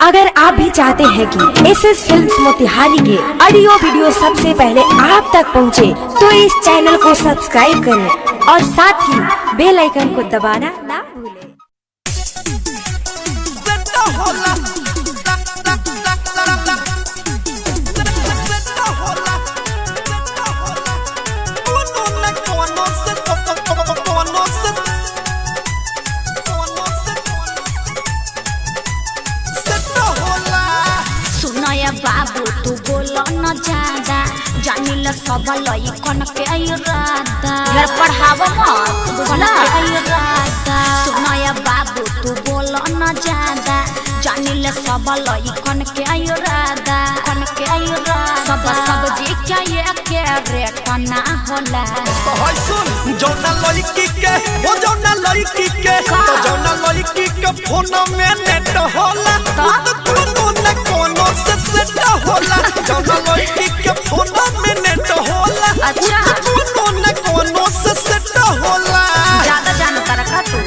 अगर आप भी चाहते हैं कि SS फिल्म्स मोतिहारी के ऑडियो वीडियो सबसे पहले आप तक पहुंचे, तो इस चैनल को सब्सक्राइब करें और साथ ही बेल आइकन को दबाना ना भूलें। बाबू तू बोलो न ज्यादा जानिल सब लइकन के इरादा यार पढ़ावो मत बोला इरादा सुनाया बाबू तू बोलो न ज्यादा जानिल सब लइकन के इरादा सब सब्जी क्या ये के रेट ना होला तो होय सुन जौना लइकी के हो जौना लइकी के तो जौना लइकी के फोन में नेट होला तो कोनो न कोनो से सेट होला जौना लइकी के फोन में नेट होला अच्छा कोनो न कोनो से सेट होला ज्यादा जानता रखा तू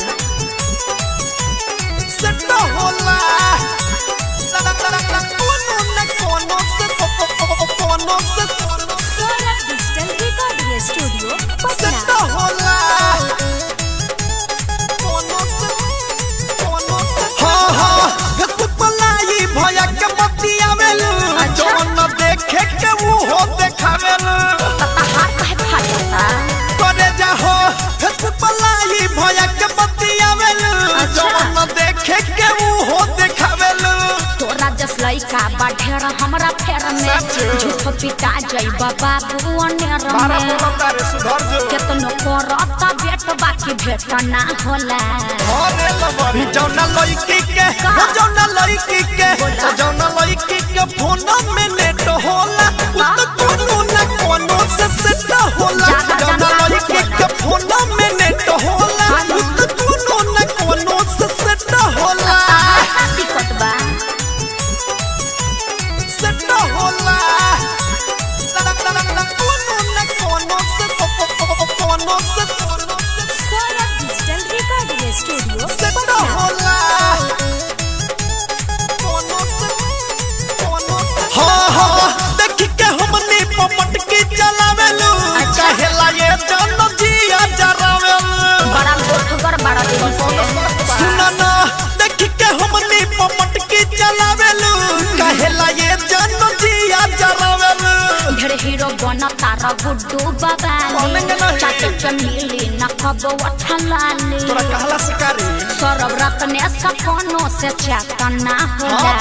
सेट होला कोनो न कोनो से solar digital recording studio set होला भैया के बतियावेल जवन देखे के वो हो देखावेल हाथ काहे फाटता करे जा हो फेसबुक लाई भैया के बतियावेल जवन देखे के वो हो देखावेल तोरा जस लइका बा ढेर हमरा फेर में झूठ पिटा जइबा बाबू अनेर में सुधर जो केतनो करता बेट बाकी भेट ना होला अरे लबरी जौना लइकी के जौना लइकी के जौना लइकी के फोन में नेट होला तो कोनो न कोनो से सेट होला जौना लइकी के फोन में नेट होला तो कोनो न कोनो से सेट होला दिक्कत बा सेट होला कोनो न कोनो से solar digital recording studio set होला देख के हमनी पपट की चलावेलू चाहेला ये जन जिया जरावेलू बड़ा गोठगर बड़ा देवी से सुना ना देख के हमनी पपट की चलावेलू चाहेला ये जन जिया जरावेलू ढेर हीरो बन तारा गुड्डू बाबाली चाचे चमेली न खबो अठलाली तोरा कहला शिकारी सरब रत्ने सपनो से चेतना होला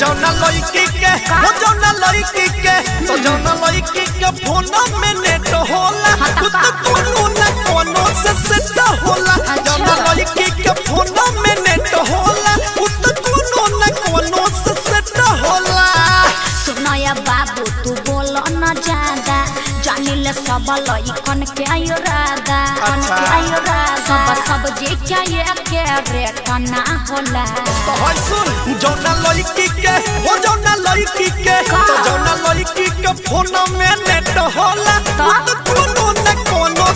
जौना लइकी के हो जौना लइकी के तो जौना लइकी के फोन में नेट होला तो कोनो न कोनो से सेट होला जौना लइकी के फोन में नेट होला तो कोनो न कोनो से सेट होला सुनाया बाबू तू बोलो न ज्यादा जानिल सब लइकन के इरादा सब सब्जी क्या ये के रेट ना होला तो होय सुन जौना लइकी के हो जौना लइकी के तो जौना लइकी के फोन में नेट होला तो कोनो न कोनो